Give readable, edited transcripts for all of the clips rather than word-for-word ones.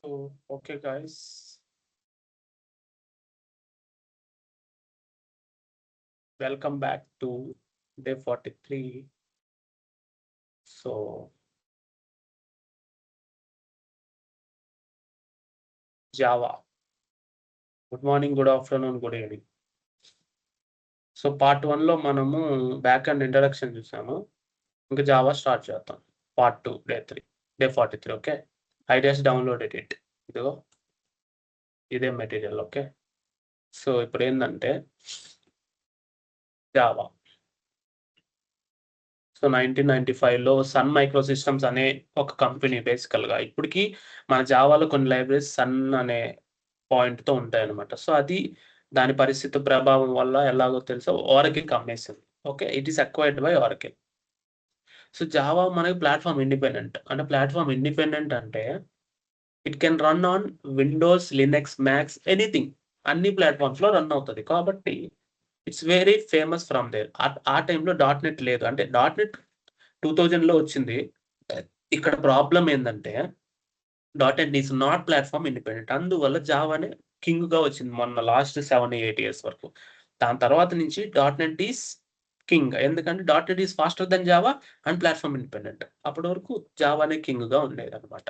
So, okay, guys, welcome back to day 43. So, Java. Good morning, good afternoon, good evening. So, part 1లో మనము back and introduction చూసాము. ఇంకా Java start చేద్దాం. Part 2, day 3, day 43. Okay. I just downloaded it. ఇదిగో ఇదే material. Okay. So, ఇప్పుడు ఏంటంటే Java. So, 1995లో సన్ మైక్రో సిస్టమ్స్ అనే ఒక కంపెనీ బేసికల్‌గా. ఇప్పటికి మన జావాలో కొన్ని లైబ్రరీస్ సన్ అనే పాయింట్‌తో ఉంటాయన్నమాట. సో, అది దాని పరిస్థితి ప్రభావం వల్ల ఎలాగో తెలుసా ఓరకిల్‌కి అమ్మేసింది. Okay. It is acquired by Oracle. So, Java మనకి ప్లాట్‌ఫార్మ్ ఇండిపెండెంట్. అంటే ప్లాట్‌ఫార్మ్ ఇండిపెండెంట్ అంటే it can run on Windows, Linux, Macs anything. అన్ని ప్లాట్‌ఫార్మ్స్‌లో రన్ అవుతది. కాబట్టి it's very famous from there. ఆ టైమ్‌లో డాట్ నెట్ లేదు. అంటే డాట్ నెట్ 2000లో వచ్చింది. ఇక్కడ ప్రాబ్లమ్ ఏందంటే dot net is not platform independent. అందువల్ల జావానే కింగ్‌గా వచ్చింది మొన్న లాస్ట్ 7, 8 ఇయర్స్ వరకు. దాని తర్వాత నుంచి డాట్ నెట్ ఈస్ కింగ్. ఎందుకంటే dot net is faster than Java and platform independent. అప్పటి వరకు జావానే కింగ్‌గా ఉండేదన్నమాట.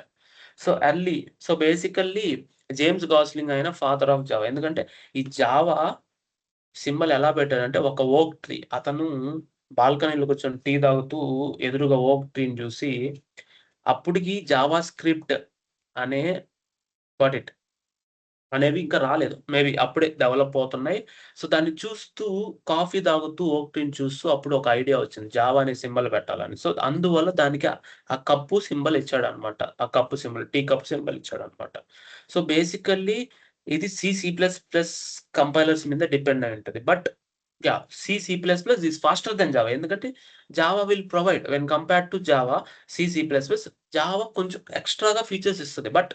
సో బేసికల్లీ జేమ్స్ గాస్లింగ్ ఆయన ఫాదర్ ఆఫ్ జావా. ఎందుకంటే ఈ జావా సింబల్ ఎలా పెట్టాడంటే ఒక ఓక్ ట్రీ. అతను బాల్కనీలో కూర్చొని టీ తాగుతూ ఎదురుగా ఓక్ ట్రీని చూసి అప్పటికి జావా స్క్రిప్ట్ అనే గాట్ ఇట్. అనేవి ఇంకా రాలేదు. మేబీ అప్పుడే డెవలప్ అవుతున్నాయి. సో, దాన్ని చూస్తూ కాఫీ తాగుతూ ఓక్ టీని చూస్తూ అప్పుడు ఒక ఐడియా వచ్చింది. జావా అనే సింబల్ పెట్టాలని. సో, అందువల్ల దానికి ఆ కప్పు సింబల్ ఇచ్చాడన్నమాట. ఆ cup symbol, tea cup symbol ఇచ్చాడన్నమాట. సో, బేసికల్లీ ఇది సి ప్లస్ ప్లస్ కంపైలర్స్ మీద డిపెండ్ అయి ఉంటది. But yeah! C plus plus is faster than Java. ఎందుకంటే Java will provide when compared to Java, plus plus Java కొంచెం ఎక్స్‌ట్రా‌గా features ఇస్తది. But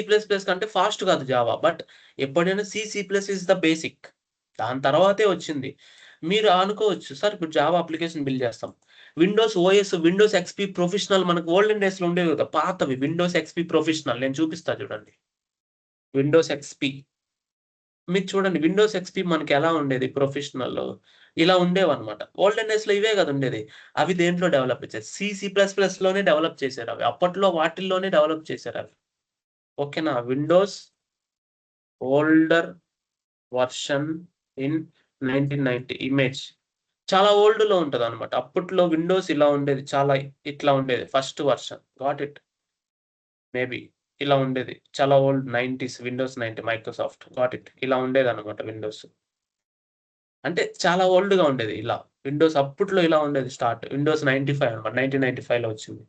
plus plus కంటే ఫాస్ట్ కాదు జావా. బట్ ఎప్పుడైనా C plus is the basic. దాని తర్వాతే వచ్చింది. మీరు అనుకోవచ్చు, సార్ ఇప్పుడు జావా అప్లికేషన్ బిల్డ్ చేస్తాం. Windows OS, Windows XP professional మనకు ఓల్డెన్ డేస్‌లో ఉండేవి కదా! పాతవి విండోస్ ఎక్స్‌పీ ప్రొఫెషనల్ నేను చూపిస్తా చూడండి. Windows XP. మీరు చూడండి విండోస్ ఎక్స్‌పీ మనకెలా ఉండేది ప్రొఫెషనల్‌లో. ఇలా ఉండేవన్నమాట. ఓల్డెన్ డేస్‌లో ఇవే కదా ఉండేది. అవి దేంట్లో డెవలప్ చేశారు? ప్లస్ ప్లస్‌లోనే డెవలప్ చేశారవి. అప్పట్లో వాటిల్లోనే డెవలప్ చేశారవి. ఓకేనా? Windows older version in 1990 image. చాలా ఓల్డ్‌లో ఉంటదన్నమాట. అప్పట్లో విండోస్ ఇలా ఉండేది. చాలా ఇట్లా ఉండేది. First version. Got it. Maybe ఇలా ఉండేది. చాలా ఓల్డ్ 90స్ విండోస్ 90 మైక్రోసాఫ్ట్. Got it. ఇలా ఉండేదన్నమాట విండోస్. అంటే చాలా ఓల్డ్‌గా ఉండేది ఇలా. విండోస్ అప్పట్లో ఇలా ఉండేది స్టార్ట్. విండోస్ 95 అనమాట. 1995లో వచ్చింది.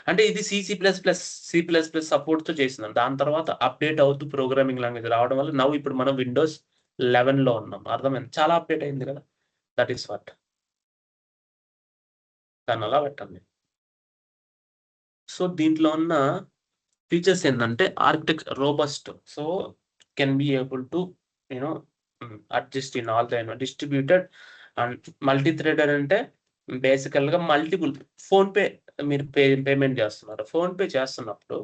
అంటే ఇది సి ప్లస్ ప్లస్ సపోర్ట్‌తో చేసిందంట. దాని తర్వాత అప్‌డేట్ అవుతూ ప్రోగ్రామింగ్ లాంగ్వేజ్ రావడం వల్ల ఇప్పుడు మనం విండోస్ 11లో ఉన్నాం. అర్థమైంది. చాలా అప్‌డేట్ అయింది కదా! That is what. దాన్నలా పెట్టండి. సో, దీంట్లో ఉన్న ఫీచర్స్ ఏందంటే robust. So, can be able to you know adjust in all the distributed and multi threaded అంటే బేసికల్‌గా మల్టిపుల్ ఫోన్‌పే మీరు పేమెంట్ చేస్తున్నారు. ఫోన్‌పే చేస్తున్నప్పుడు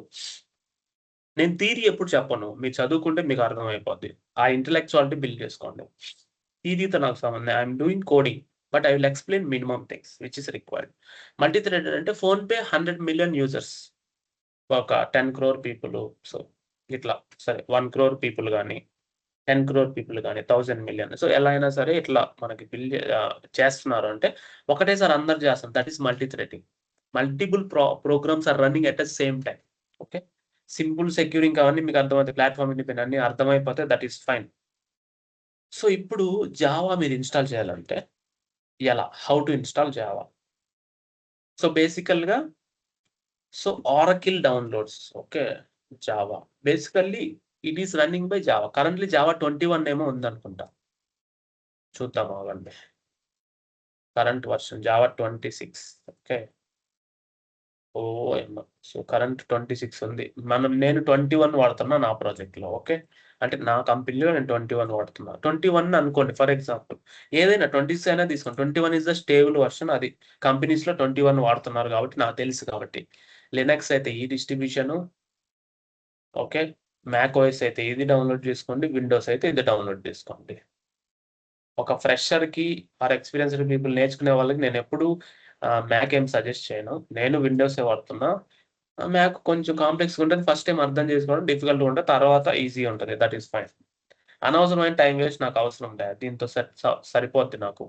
నేను థియరీ ఎప్పుడు చెప్పను. మీరు చదువుకుంటే మీకు అర్థమైపోద్ది. ఆ ఇంటలెక్చువాలిటీ బిల్డ్ చేసుకోండి. థియరీతో నాకు సంబంధం I am doing coding. But I will explain minimum things which is required. Multi threaded అంటే ఫోన్‌పే 100,000,000 యూజర్స్. ఒక 10,00,00,000 పీపులు. సో, ఇట్లా సరే 1,00,00,000 పీపుల్ గాని, 10,00,00,000 పీపుల్ గాని, 1000,000,000 సో, ఎలా అయినా సరే ఇట్లా మనకి చేస్తున్నారు అంటే ఒకటేసారి అందరూ చేస్తాం. That is multi threading. Multiple programs are running at the same time. Okay. Simple securing అవన్నీ మీకు అర్థమవుతాయి. ప్లాట్‌ఫార్మ్ ఇండిపెండెంట్ అన్నీ అర్థమైపోతే దట్ ఈస్ ఫైన్. సో, ఇప్పుడు జావా మీరు ఇన్‌స్టాల్ చేయాలంటే ఎలా? How to install Java? So, బేసికల్‌గా Oracle downloads. Okay. Java. Basically it is running by Java. Currently Java 21 ఏమో ఉందనుకుంటా. చూద్దాం ఆగండి. Current version Java 26. ఓకే. ఓయమ్మ! సో, కరెంట్ 26 ఉంది. నేను 21 వాడుతున్నా నా ప్రాజెక్ట్‌లో. ఓకే. అంటే నా కంపెనీలో నేను 21 వాడుతున్నా. 21 అనుకోండి ఫర్ ఎగ్జాంపుల్. ఏదైనా 26 అయినా తీసుకోండి. 21 ఈస్ ద స్టేబుల్ వర్షన్ అది. కంపెనీస్‌లో 21 వాడుతున్నారు కాబట్టి నాకు తెలుసు కాబట్టి. లినక్స్ అయితే ఈ డిస్ట్రిబ్యూషను, ఓకే. మ్యాక్ ఓఎస్ అయితే ఇది డౌన్లోడ్ చేసుకోండి. విండోస్ అయితే ఇది డౌన్లోడ్ చేసుకోండి. ఒక ఫ్రెషర్‌కి ఆర్ ఎక్స్‌పీరియన్స్‌డ్ పీపుల్ నేర్చుకునే వాళ్ళకి నేనెప్పుడూ మ్యాక్ ఏం సజెస్ట్ చేయను. నేను విండోసే వాడుతున్నా. మ్యాక్ కొంచెం కాంప్లెక్స్‌గా ఉంటది. ఫస్ట్ టైమ్ అర్థం చేసుకోవడం డిఫికల్ట్‌గా ఉంటది. తర్వాత ఈజీగా ఉంటది. That is fine. అనవసరమైన టైమ్ వేస్ట్ నాకు అవసరం లే. దీంతో సరిపోద్ది నాకు.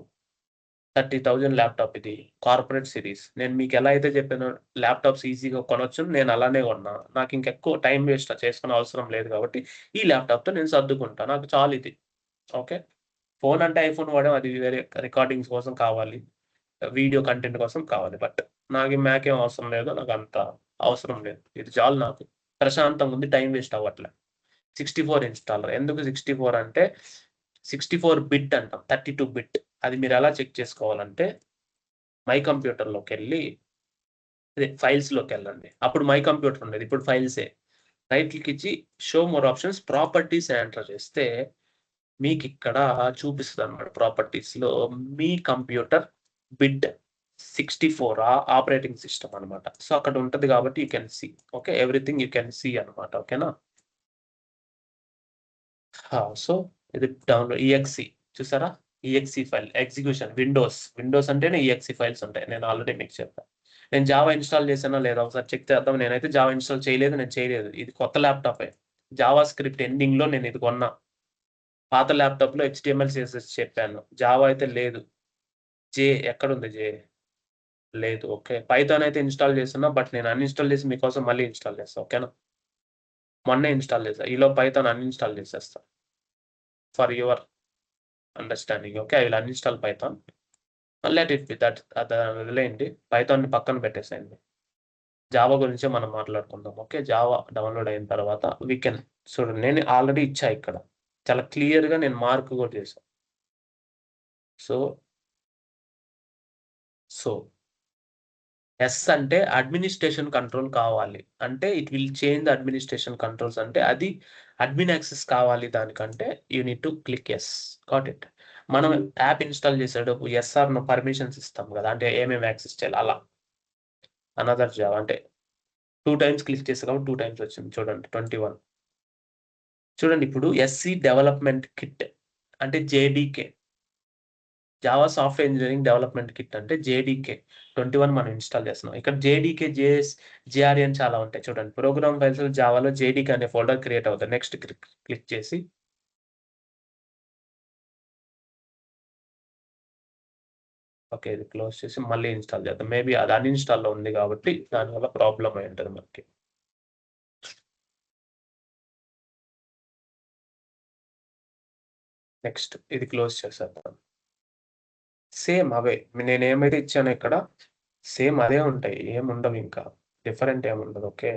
30,000 ల్యాప్‌టాప్ ఇది. Corporate series. నేను మీకెలా అయితే చెప్పానో ల్యాప్‌టాప్స్ ఈజీగా కొనొచ్చు. నేను అలానే కొన్నా. నాకింకెక్కువ టైమ్ వేస్ట్ చేసుకునే అవసరం లేదు కాబట్టి, ఈ ల్యాప్‌టాప్‌తో నేను సర్దుకుంటా. నాకు చాలిది. ఓకే. ఫోన్ అంటే ఐఫోన్ వాడాం. అది వేరే రికార్డింగ్స్ కోసం కావాలి. వీడియో కంటెంట్ కోసం కావాలి. బట్ నాకు ఈ మ్యాక్ ఏం అవసరం లేదు. నాకంత అవసరం లేదు. ఇది చాలు నాకు. ప్రశాంతంగుంది. టైమ్ వేస్ట్ అవ్వట్లే. 64 ఇన్‌స్టాలర్. ఎందుకు 64 అంటే 64 బిట్ అంటాం. 32 బిట్. అది మీరెలా చెక్ చేసుకోవాలంటే మై కంప్యూటర్‌లోకెళ్ళి అదే ఫైల్స్‌లోకెళ్ళండి. అప్పుడు మై కంప్యూటర్ ఉండేది. ఇప్పుడు ఫైల్సే. రైట్ క్లిక్ ఇచ్చి షో మోర్ ఆప్షన్స్ ప్రాపర్టీస్ అని ఎంటర్ చేస్తే మీకిక్కడ చూపిస్తదనమాట ప్రాపర్టీస్‌లో మీ కంప్యూటర్ బిడ్ 64 ఆపరేటింగ్ సిస్టమ్ అనమాట. సో, అక్కడ ఉంటది కాబట్టి you can see. Okay. Everything you can see అనమాట. ఓకేనా? సో, ఇది డౌన్‌లోడ్ ఈఎక్స్‌ఈ చూసారా? ఈఎక్స్‌ఈ ఫైల్ ఎగ్జిక్యూషన్ విండోస్ అంటేనే ఈఎక్స్‌ఈ ఫైల్స్ ఉంటాయి. నేను ఆల్రెడీ మీకు చెప్పా. నేను జావా ఇన్‌స్టాల్ చేశానో లేదో ఒకసారి చెక్ చేద్దాం. నేనైతే జావా ఇన్‌స్టాల్ చేయలేదు. నేను చేయలేదు. ఇది కొత్త ల్యాప్‌టాపే. జావా స్క్రిప్ట్ ఎండింగ్‌లో నేను ఇది కొన్నా. పాత ల్యాప్‌టాప్‌లో హెచ్‌టీఎంఎల్, సీఎస్ఎస్ చెప్పాను. జావా అయితే లేదు. ఎక్కడుంది లేదు. ఓకే. పైథాన్ అయితే ఇన్‌స్టాల్ చేసున్నా. బట్ నేను అన్‌ఇన్‌స్టాల్ చేసి మీకోసం మళ్ళీ ఇన్‌స్టాల్ చేస్తా. ఓకేనా? మొన్నే ఇన్‌స్టాల్ చేశా. ఈలోపు పైథాన్ అన్‌ఇన్‌స్టాల్ చేసేస్తా. For your understanding. Okay. I will uninstall Python. Let it B that వదిలేయండి. పైథాన్‌ని పక్కన పెట్టేసేయండి. జావా గురించే మనం మాట్లాడుకుందాం. ఓకే. జావా డౌన్‌లోడ్ అయిన తర్వాత చూడండి నేను ఆల్రెడీ ఇచ్చా ఇక్కడ. చాలా క్లియర్‌గా నేను మార్క్ కూడా చేశా. సో, సో ఎస్ అంటే అడ్మినిస్ట్రేషన్ కంట్రోల్ కావాలి. అంటే it will change the administration controls అంటే అది అడ్మిన్ యాక్సెస్ కావాలి దానికంటే you need to click yes. Got it. మనం యాప్ ఇన్‌స్టాల్ చేసేటప్పుడు యెస్ ఆర్ నో పర్మిషన్స్ ఇస్తాం గదా! అంటే ఏమేమి యాక్సెస్ చేయాలి అలా. అనదర్ జావా అంటే 2 టైమ్స్ క్లిక్ చేసా కాబట్టి 2 టైమ్స్ వచ్చింది చూడండి 21. చూడండి ఇప్పుడు ఎస్‌సి డెవలప్‌మెంట్ కిట్ అంటే JDK. Java software engineering development kit అంటే జేడీకే 21 మనం ఇన్‌స్టాల్ చేస్తున్నాం. ఇక్కడ జేడీకే, జేఆర్‌ఈ అని చాలా ఉంటాయి చూడండి. ప్రోగ్రామ్ ఫైల్స్ జావాలో జేడీకే అనే ఫోల్డర్ క్రియేట్ అవుతది. నెక్స్ట్ క్లిక్ చేసి ఓకే. ఇది క్లోజ్ చేసి మళ్ళీ ఇన్‌స్టాల్ చేద్దాం. మేబీ అది అన్‌ఇన్‌స్టాల్‌లో ఉంది కాబట్టి దానివల్ల ప్రాబ్లమ్ అయి ఉంటది మనకి. నెక్స్ట్ ఇది క్లోజ్ చేసేద్దాం. సేమ్ అవే. నేనేమైతే ఇచ్చానో ఇక్కడ సేమ్ అదే ఉంటాయి. ఏముండవింకా. డిఫరెంట్ ఏముండదు. ఓకే.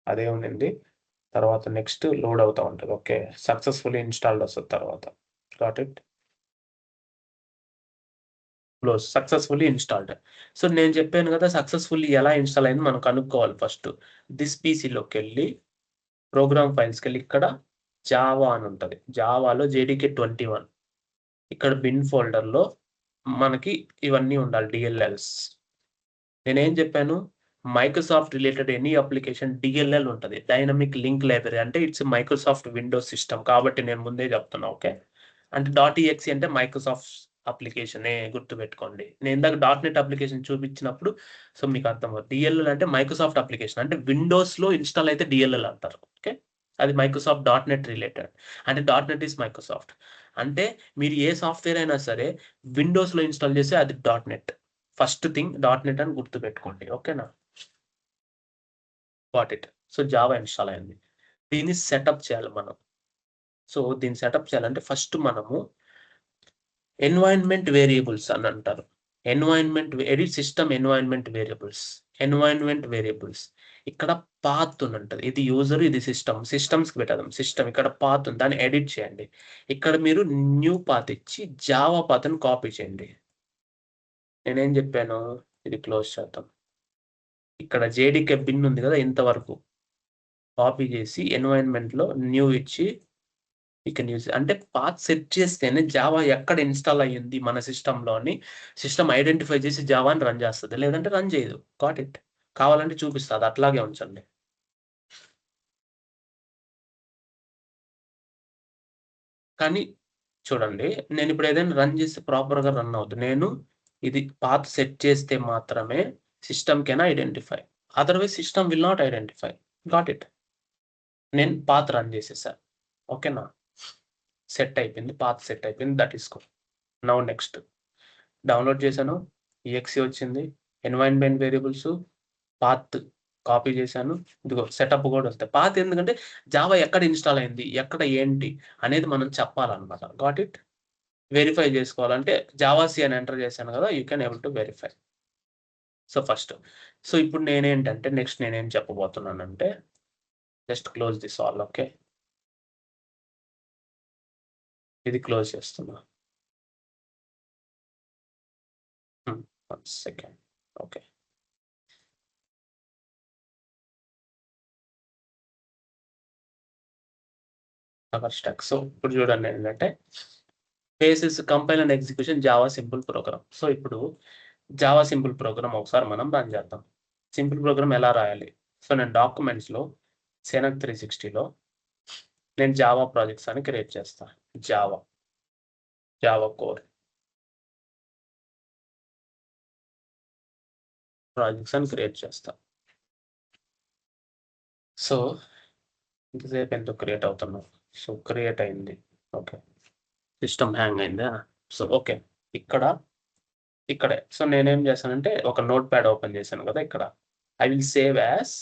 అదే ఉండింది. తర్వాత నెక్స్ట్ లోడ్ అవుతా ఉంటది. ఓకే. సక్సెస్‌ఫుల్లీ ఇన్‌స్టాల్డ్ వస్తది తర్వాత. Got it. Successfully installed. So, నేను చెప్పాను గదా! సక్సెస్‌ఫుల్లీ ఎలా ఇన్‌స్టాల్ అయింది మనం కనుక్కోవాలి ఫస్ట్. థిస్ పీసీలోకెళ్ళి ప్రోగ్రామ్ ఫైల్స్‌కెళ్ళి ఇక్కడ జావా అని ఉంటది. జావాలో జేడీకే 21 ఇక్కడ బిన్ ఫోల్డర్‌లో మనకి ఇవన్నీ ఉండాలి డీఎల్ఎల్స్. నేనేం జెప్పాను? మైక్రోసాఫ్ట్ రిలేటెడ్ ఎనీ అప్లికేషన్ డీఎల్ఎల్ ఉంటది. డైనమిక్ లింక్ లైబ్రరీ అంటే ఇట్స్ మైక్రోసాఫ్ట్ విండోస్ సిస్టమ్. కాబట్టి నేను ముందే జెప్తున్నా. ఓకే. అంటే .exe అంటే మైక్రోసాఫ్ట్ అప్లికేషనే గుర్తుపెట్టుకోండి. నేను ఇందాక .NET అప్లికేషన్ చూపించినప్పుడు సో, మీకు అర్థమవుద్ది. డీఎల్ఎల్ అంటే మైక్రోసాఫ్ట్ అప్లికేషన్. అంటే విండోస్‌లో ఇన్‌స్టాల్ అయితే డీఎల్ఎల్ అంటారు. ఓకే. అది మైక్రోసాఫ్ట్ .NET రిలేటెడ్. అంటే .NET ఈస్ మైక్రోసాఫ్ట్. అంటే మీరు ఏ సాఫ్ట్‌వేర్ అయినా సరే విండోస్‌లో ఇన్‌స్టాల్ చేస్తే అది .NET. ఫస్ట్ థింగ్ .NET అని గుర్తుపెట్టుకోండి. ఓకేనా? Got it. So, Java install అయింది. దీన్ని సెటప్ చేయాలి మనం. సో, దీన్ని సెటప్ చేయాలంటే ఫస్ట్ మనము ఎన్వైర్న్మెంట్ వేరియబుల్స్ అని అంటారు. Edit system environment variables. Environment variables. ఇక్కడ పాత్ అని ఉంటది. ఇది యూజర్, ఇది సిస్టమ్. సిస్టమ్స్‌కి పెట్టేద్దాం. సిస్టమ్ ఇక్కడ పాత్ ఉంది. దాన్ని ఎడిట్ చేయండి. ఇక్కడ మీరు న్యూ పాత్ ఇచ్చి జావా పాత్‌ని కాపీ చేయండి. నేనేం జెప్పాను? ఇది క్లోజ్ చేద్దాం. ఇక్కడ జేడీకే బిన్ ఉంది గదా! ఇంతవరకు. కాపీ చేసి ఎన్వైర్న్మెంట్‌లో న్యూ ఇచ్చి అంటే పాత్ సెట్ చేస్తేనే జావా ఎక్కడ ఇన్‌స్టాల్ అయ్యింది మన సిస్టమ్‌లో అని సిస్టమ్ ఐడెంటిఫై చేసి జావాని రన్ చేస్తది. లేదంటే రన్ చేయదు. Got it. కావాలంటే చూపిస్తా. అది అట్లాగే ఉంచండి. కానీ చూడండి, నేను ఇప్పుడు ఏదైనా రన్ చేస్తే ప్రాపర్‌గా రన్ అవుద్ది. నేను ఇది పాత్ సెట్ చేస్తే మాత్రమే system can identify. Otherwise system will not identify. Got it. నేను పాత్ రన్ చేసేసా. ఓకేనా? సెట్ అయిపోయింది. పాత్ సెట్ అయిపోయింది. That is good. Now next download చేశాను. ఈఎక్స్ఈ వచ్చింది. ఎన్వైరన్మెంట్ వేరియబుల్స్, పాత్ కాపీ చేశాను. ఇదిగో సెటప్ కూడా వస్తాయి. పాత్ ఎందుకంటే జావా ఎక్కడ ఇన్‌స్టాల్ అయింది, ఎక్కడ ఏంటి అనేది మనం చెప్పాలన్నమాట. Got it? వెరిఫై చేసుకోవాలంటే జావాసీ అని ఎంటర్ చేశాను కదా! You can able to verify. So, first. So, ఇప్పుడు నేనేంటంటే నెక్స్ట్ నేనేం చెప్పబోతున్నానంటే just close this all. Okay. ఇది క్లోజ్ చేస్తున్నా. 1 second. Okay. Cover stack. So, ఇప్పుడు చూడండి ఏంటంటే basis compile and execution Java simple program. So, ఇప్పుడు జావా సింపుల్ ప్రోగ్రామ్ ఒకసారి మనం రన్ చేద్దాం. సింపుల్ ప్రోగ్రామ్ ఎలా రాయాలి? సో, నేను డాక్యుమెంట్స్‌లో సెనక్ 360లో నేను జావా ప్రాజెక్ట్స్ అని క్రియేట్ చేస్తా. జావా కోర్ ప్రాజెక్ట్స్ అని క్రియేట్ చేస్తా. సో, ఇంతసేపు ఎందుకు క్రియేట్ అవుతున్నావు? సో, క్రియేట్ అయింది. ఓకే. సిస్టమ్ హ్యాంగ్ అయిందా? So, okay. ఇక్కడే. సో, నేనేం చేశానంటే ఒక నోట్‌ప్యాడ్ ఓపెన్ చేశాను కదా! ఇక్కడ. ఐ విల్ సేవ్ యాస్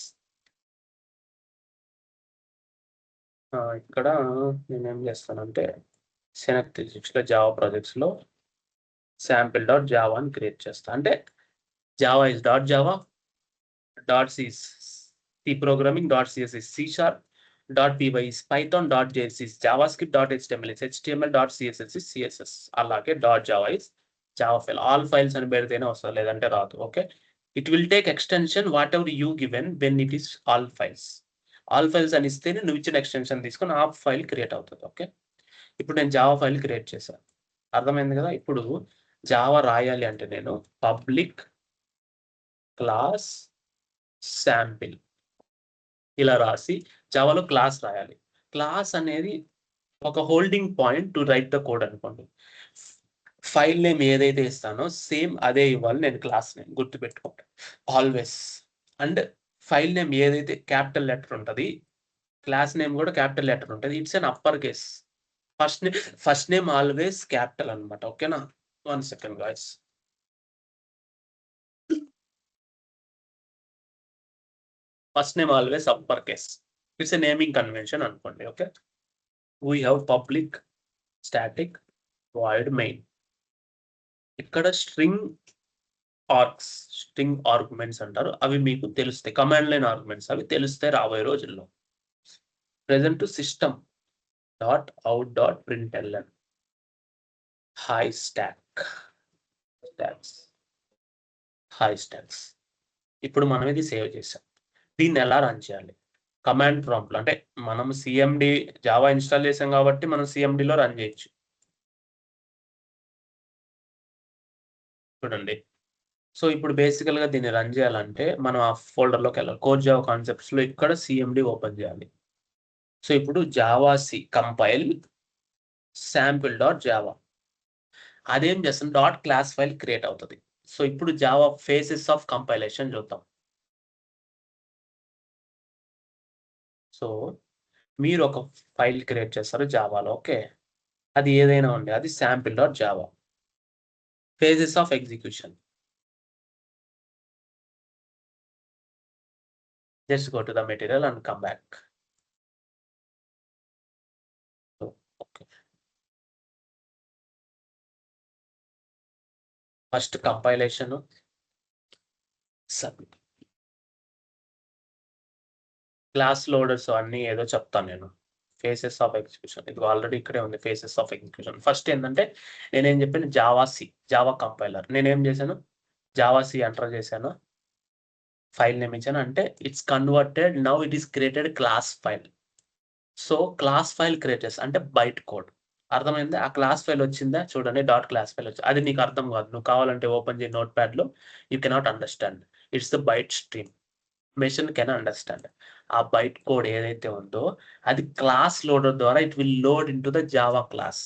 ఇక్కడ నేనేం చేస్తానంటే సెనక్ 360లో జావా ప్రాజెక్ట్స్‌లో sample.java అని క్రియేట్ చేస్తా. అంటే Java is .java, .c is C programming, .cs is C#, .py is Python, .js is JavaScript, .html is HTML, .css is CSS. అలాగే .java is Java file. All files అని పెడితేనే వస్తది, లేదంటే రాదు. Okay. It will take extension what ever you given when it is all files. All files అని ఇస్తేనే నువ్వు ఇచ్చిన ఎక్స్టెన్షన్ తీసుకొని ఆ ఫైల్ క్రియేట్ అవుతుంది. ఓకే. ఇప్పుడు నేను జావా ఫైల్ క్రియేట్ చేశాను. అర్థమైంది కదా! ఇప్పుడు జావా రాయాలి అంటే నేను పబ్లిక్ క్లాస్ శాంపిల్ ఇలా రాసి జావాలో క్లాస్ రాయాలి. క్లాస్ అనేది ఒక holding point to write the code అనుకోండి. ఫైల్ నేమ్ ఏదైతే ఇస్తానో సేమ్ అదే ఇవ్వాలి నేను క్లాస్ నేమ్. గుర్తుపెట్టుకోండి ఆల్వేస్. అండ్ ఫైల్ నేమ్ ఏదైతే క్యాపిటల్ లెటర్ ఉంటది, క్లాస్ నేమ్ కూడా క్యాపిటల్ లెటర్ ఉంటది. It's an upper case. First name always capital అన్నమాట. ఓకేనా? 1 second guys. First name always upper case. It's a naming convention అనుకోండి. Okay. We have public static void main. ఇక్కడ string arguments అంటారు. అవి మీకు తెలుస్తాయి. కమాండ్ లైన్ ఆర్గ్యుమెంట్స్ అవి తెలుస్తాయి రాబోయే రోజుల్లో. Present system dot out dot println high stocks. ఇప్పుడు మనం ఇది సేవ్ చేసాం. దీన్ని ఎలా రన్ చేయాలి? కమాండ్ ప్రాంప్ట్‌లో అంటే మనం సీఎండీ జావా ఇన్‌స్టాల్ చేసాం కాబట్టి మనం సీఎండీలో రన్ చేయొచ్చు. చూడండి. సో, ఇప్పుడు బేసికల్‌గా దీన్ని రన్ చేయాలంటే మనం ఆ ఫోల్డర్‌లోకెళ్ళాలి. కోర్ జావా కాన్సెప్ట్స్‌లో ఇక్కడ సీఎండీ ఓపెన్ చేయాలి. సో, ఇప్పుడు జావాసీ కంపైల్ sample.java అదేం చేస్తుంది .class ఫైల్ క్రియేట్ అవుతది. సో, ఇప్పుడు జావా ఫేసెస్ ఆఫ్ కంపైలేషన్ చూద్దాం. సో, మీరు ఒక ఫైల్ క్రియేట్ చేస్తారు జావాలో. ఓకే. అది ఏదైనా ఉండే అది sample.java. Phases of execution. Just go to the material and come back. So, okay. First compilation submit. Class loaders అన్నీ ఏదో చెప్తాను నేను. Faces of execution. ఇది ఆల్రెడీ ఇక్కడే ఉంది ఫేసెస్ ఆఫ్ ఎగ్జిక్యూషన్. ఫస్ట్ ఏందంటే నేనేం చెప్పాను జావా కంపైలర్. నేనేం చేశాను జావాసీ ఎంటర్ చేశాను. ఫైల్ నేమ్ ఇచ్చాను. అంటే it's converted now it is created class file. So, class file create చేస్తా. అంటే బైట్ కోడ్. అర్థమైందా? ఆ క్లాస్ ఫైల్ వచ్చిందా? చూడండి క్లాస్ ఫైల్ వచ్చింది. అది నీకు అర్థం కాదు. నువ్వు కావాలంటే ఓపెన్ చేయి నోట్‌ప్యాడ్‌లో. You cannot understand. It's the byte stream. Machine can understand. ఆ బైట్ కోడ్ ఏదైతే ఉందో అది క్లాస్ లోడర్ ద్వారా it will load into the Java class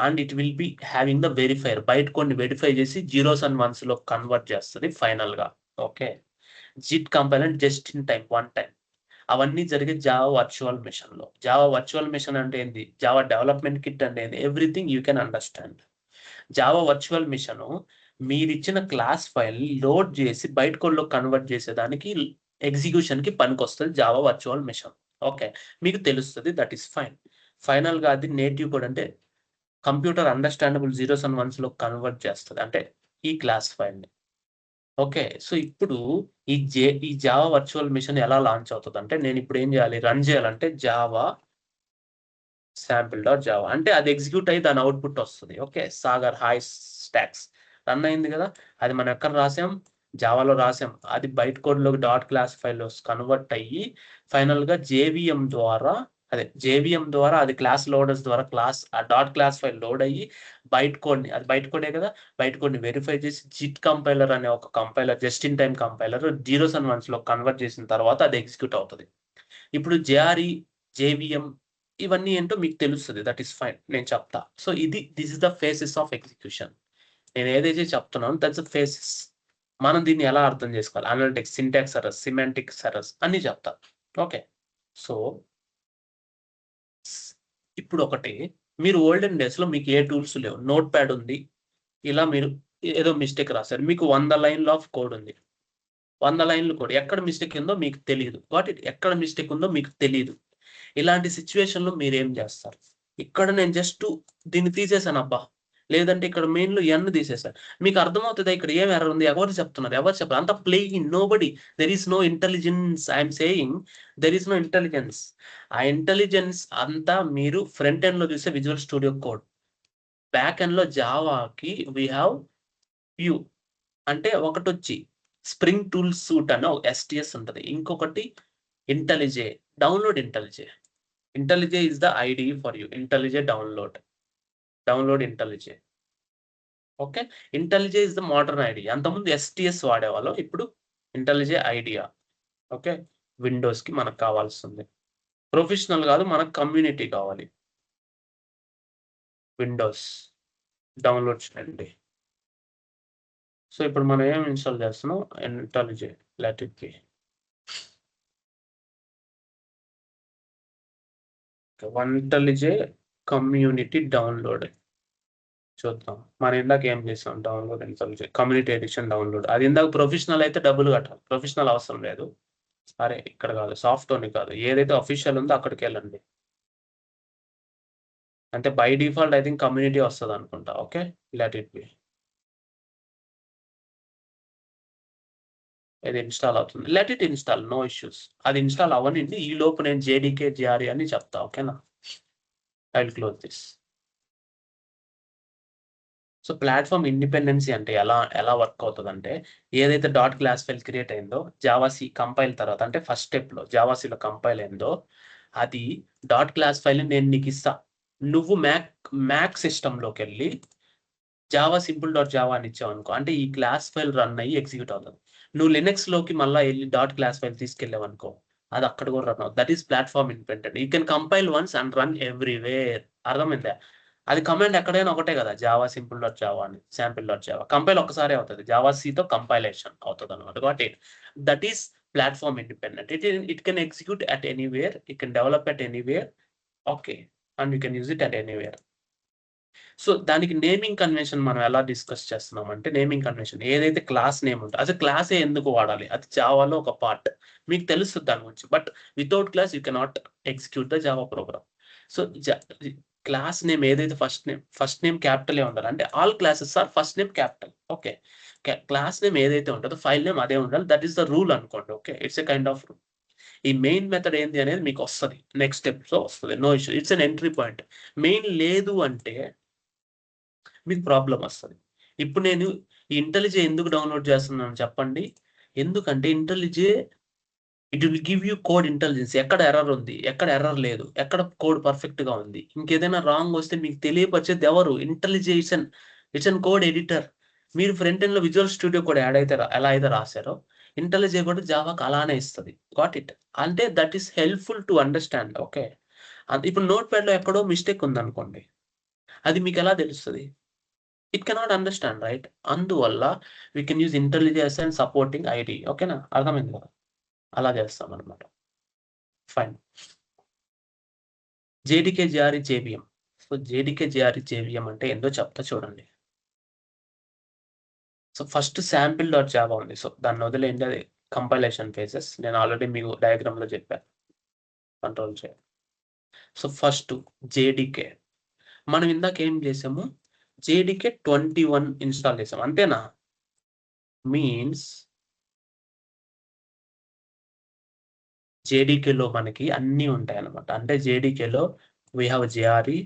and it will be having the verifier byte code ని verify చేసి zeros and ones లో convert చేస్తుంది final గా. Okay, JIT compiler just in time one time అవన్నీ జరిగే Java virtual machine లో. Java virtual machine అంటే ఏంది, జావా డెవలప్మెంట్ కిట్ అంటే ఏంది, everything you can understand. Java virtual machine మీరు ఇచ్చిన క్లాస్ ఫైల్ లోడ్ చేసి బైట్ కోడ్ లో కన్వర్ట్ చేసేదానికి ఎగ్జిక్యూషన్ కి పనికొస్తుంది జావా వర్చువల్ మిషన్. ఓకే, మీకు తెలుస్తుంది, దట్ ఈస్ ఫైన్. ఫైనల్ గా అది నేటివ్ కోడ్ అంటే computer understandable zeros and ones లో కన్వర్ట్ చేస్తుంది అంటే ఈ క్లాస్ ఫైల్ ని. ఓకే, సో ఇప్పుడు ఈ జావా వర్చువల్ మిషన్ ఎలా లాంచ్ అవుతుంది అంటే నేను ఇప్పుడు ఏం చేయాలి, రన్ చేయాలంటే జావా sample.java అంటే అది ఎగ్జిక్యూట్ అయ్యి దాని అవుట్పుట్ వస్తుంది. Okay, Sagar hi stocks run అయింది కదా, అది మనం ఎక్కడ రాసాం, జావాలో రాసాం. అది బైట్ కోడ్ లో డాట్ క్లాస్ ఫైల్ కన్వర్ట్ అయ్యి ఫైనల్ గా జేవిఎం ద్వారా అది క్లాస్ లోడర్స్ ద్వారా క్లాస్ ఆ డాట్ క్లాస్ ఫైల్ లోడ్ అయ్యి బైట్ కోడ్ ని, అది బైట్ కోడే కదా, బైట్ కోడ్ ని వెరిఫై చేసి జిట్ కంపైలర్ అనే ఒక compiler just in time compiler zeros and ones లో కన్వర్ట్ చేసిన తర్వాత అది ఎగ్జిక్యూట్ అవుతుంది. ఇప్పుడు జేఆర్ఈ జేవిఎం ఇవన్నీ ఏంటో మీకు తెలుస్తుంది, దట్ ఈస్ ఫైన్, నేను చెప్తా. So this is the faces of execution. నేను ఏదైతే చెప్తున్నాను దట్స్ ద ఫేసెస్. మనం దీన్ని ఎలా అర్థం చేసుకోవాలి, analytics, syntax errors, semantics errors అన్ని చెప్తా. ఓకే, సో ఇప్పుడు ఒకటి, మీరు ఓల్డెన్ డేస్ లో మీకు ఏ టూల్స్ లేవు, నోట్ ప్యాడ్ ఉంది, ఇలా మీరు ఏదో మిస్టేక్ రాశారు, మీకు 100 లైన్లు ఆఫ్ కోడ్ ఉంది, 100 లైన్లు కోడ్, ఎక్కడ మిస్టేక్ ఉందో మీకు తెలియదు. ఎక్కడ మిస్టేక్ ఉందో మీకు తెలియదు. ఇలాంటి సిచ్యువేషన్ లో మీరు ఏం చేస్తారు, ఇక్కడ నేను జస్ట్ దీన్ని తీసేసాను అబ్బా, లేదంటే ఇక్కడ మెయిన్ లో ఎన్ తీసేసాను, మీకు అర్థమవుతుంది ఇక్కడ ఏం ఎర్రర్ ఉంది, ఎవరు చెప్తున్నారు, ఎవరు చెప్పారు, అంత playing, nobody, there is no intelligence. I'm saying there is no intelligence. ఆ ఇంటెలిజెన్స్ అంతా మీరు ఫ్రంట్ ఎండ్ లో చూసే Visual Studio Code, back end లో జావాకి వీ హ్యావ్ వ్యూ అంటే ఒకటి వచ్చి స్ప్రింగ్ టూల్ సూట్ అని ఒక STS ఉంటుంది, ఇంకొకటి ఇంటెలిజే, download ఇంటెలిజే. IntelliJ is the IDE for you. IntelliJ download IntelliJ. Okay, IntelliJ is the modern IDE. అంతకుముందు STS వాడేవాళ్ళం, ఇప్పుడు IntelliJ IDEA. ఓకే, విండోస్ కి మనకు కావాల్సింది ప్రొఫెషనల్ కాదు, మనకు కమ్యూనిటీ కావాలి. విండోస్ డౌన్లోడ్ చేయండి. సో ఇప్పుడు మనం ఏం ఇన్స్టాల్ చేస్తున్నాం, IntelliJ, let it be. IntelliJ community download చూద్దాం. మనం ఇందాక ఏం చేసాం, download IntelliJ community edition download. అది ఇందాక ప్రొఫెషనల్ అయితే డబ్బులు కట్టాలి, ప్రొఫెషనల్ అవసరం లేదు. సరే ఇక్కడ కాదు, సాఫ్ట్వేర్ కాదు, ఏదైతే అఫీషియల్ ఉందో అక్కడికి వెళ్ళండి. అంటే by default I think community వస్తుంది అనుకుంటా. Okay, let it be. ఇది ఇన్స్టాల్ అవుతుంది, let it install, no issues. అది ఇన్స్టాల్ అవ్వనండి, ఈ లోపు నేను JDK JRE అని చెప్తా. ఓకేనా, I will close this. So platform independency అంటే ఎలా వర్క్ అవుతుంది అంటే, ఏదైతే డాట్ క్లాస్ ఫైల్ క్రియేట్ అయిందో జావాసీ కంపైల్ తర్వాత, అంటే ఫస్ట్ స్టెప్ లో జావాసీలో కంపైల్ అయిందో అది డాట్ క్లాస్ ఫైల్ నేను నీకు ఇస్తా. నువ్వు మ్యాక్ సిస్టంలోకి వెళ్ళి జావా సింపుల్.జావా అని ఇచ్చావు అనుకో, అంటే ఈ క్లాస్ ఫైల్ రన్ అయ్యి ఎగ్జిక్యూట్ అవుతుంది. నువ్వు లినక్స్ లోకి మళ్ళీ వెళ్ళి డాట్ క్లాస్ ఫైల్ తీసుకెళ్ళావు అనుకో, అది అక్కడ కూడా రన్ అవుతుంది. That is platform independent. You can compile once and run everywhere. అర్థమైందా? అది కమాండ్ ఎక్కడైనా ఒకటే కదా, జావా సింపుల్.జావా అని, శాంపిల్.జావా. కంపైల్ ఒక్కసారి అవుతుంది, జావాసీతో కంపైలేషన్ అవుతుంది అనమాట. Got it? That is platform independent. It can execute at anywhere, it can develop at anywhere. Okay, and you can use it at anywhere. So దానికి నేమింగ్ కన్వెన్షన్ మనం ఎలా డిస్కస్ చేస్తున్నాం అంటే, నేమింగ్ కన్వెన్షన్ ఏదైతే class name ఉంటుందో అది క్లాసే ఎందుకు వాడాలి, అది జావాలో ఒక పార్ట్, మీకు తెలుస్తుంది దాని గురించి. But without class you cannot execute the Java program. So class name ఏదైతే ఫస్ట్ నేమ్ క్యాపిటల్ ఉండాలి, అంటే all classes are first name capital. Okay, class name ఏదైతే ఉంటుందో ఫైల్ నేమ్ అదే ఉండాలి, దట్ ఈస్ ద రూల్ అనుకోండి. Okay, it's a kind of rule. ఈ main method ఏంటి అనేది మీకు వస్తుంది, నెక్స్ట్ స్టెప్ లో వస్తుంది, no issue. It's an entry point. Main లేదు అంటే మీకు ప్రాబ్లం వస్తుంది. ఇప్పుడు నేను ఈ IntelliJ ఎందుకు డౌన్లోడ్ చేస్తున్నాను చెప్పండి. ఎందుకంటే IntelliJ it will give you code intelligence. ఎక్కడ ఎర్రర్ ఉంది, ఎక్కడ ఎర్రర్ లేదు, ఎక్కడ కోడ్ పర్ఫెక్ట్ గా ఉంది, ఇంకేదైనా రాంగ్ వస్తే మీకు తెలియపరిచేది ఎవరు, IntelliJ. It's an code editor. మీరు ఫ్రంట్ ఎండ్ లో విజువల్ స్టూడియో కూడా ఎలా అయితే రాశారో, ఇంటెలిజే కూడా జావాకి అలానే ఇస్తుంది. Got it? అంటే that is helpful to understand. Okay. ఇప్పుడు నోట్ ప్యాడ్లో ఎక్కడో మిస్టేక్ ఉందనుకోండి, అది మీకు ఎలా తెలుస్తుంది? It cannot understand, right? అందువల్ల we can use intelligence and supporting IDE. ఓకేనా? అర్థమైంది కదా? అలా చేస్తాం అనమాట. Fine. JDK JRE JVM. So JDK JRE JVM అంటే ఏందో చెప్తా చూడండి. So first sample dot Java ఉంది. సో దాన్ని వదిలేయండి, అది కంపైలేషన్ ఫేజెస్. నేను ఆల్రెడీ మీకు డయాగ్రామ్లో చెప్పాను. కంట్రోల్ చేయాలి. So first JDK. మనం ఇందాక ఏం చేసాము? జేడీకే 21 ఇన్స్టాల్ చేసాం, అంతేనా? మీన్స్ జేడీకేలో మనకి అన్నీ ఉంటాయి అన్నమాట. అంటే జేడీకేలో వీ హ్యావ్ జిఆర్ఈ,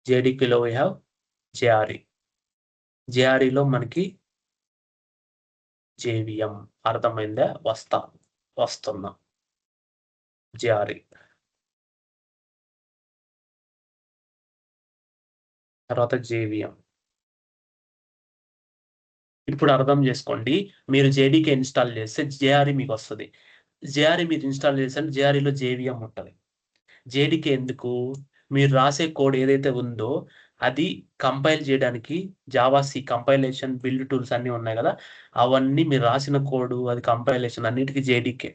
జేడీకేలో వీ హ్యావ్ జిఆర్ఈ, జిఆర్ఈలో మనకి జేవిఎం. అర్థమైందా? వస్తున్నా జిఆర్ఈ తర్వాత జేవిఎం. ఇప్పుడు అర్థం చేసుకోండి, మీరు జేడీకే ఇన్స్టాల్ చేస్తే జేఆర్ఈ మీకు వస్తుంది. జేఆర్ఈ మీరు ఇన్స్టాల్ చేస్తే జేఆర్ఈలో జేవిఎం ఉంటుంది. జేడీకే ఎందుకు? మీరు రాసే కోడ్ ఏదైతే ఉందో అది కంపైల్ చేయడానికి జావాసి కంపైలేషన్ బిల్డ్ టూల్స్ అన్నీ ఉన్నాయి కదా, అవన్నీ మీరు రాసిన కోడ్, అది కంపైలేషన్ అన్నిటికీ జేడీకే.